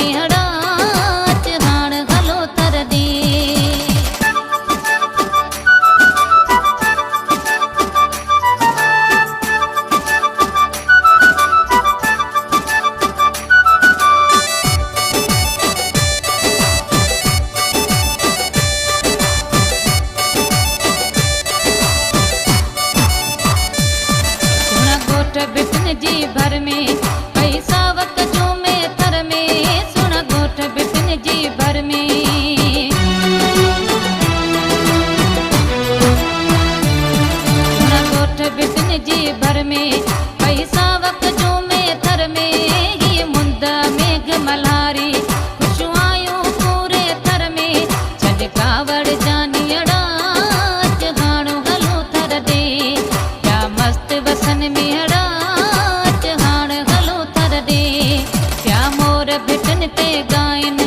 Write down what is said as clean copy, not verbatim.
में हड़ाच हाण हलो थर दे। बिटन जी भर में पैसा वक्त जो में थर में सुन गोठ बिटन जी भर में सुन गोठ बिटन जी भर में पैसा वक्त जो में थर में ये मुंद मेघ मल्हारी खुशवायूं पूरे थर में छॾ कावड़ जानी अड़ाच हाणो हलो थर दे क्या मस्त वसन में अड़ा हाण हलो थर दे क्या मोर बिटन ते गाइन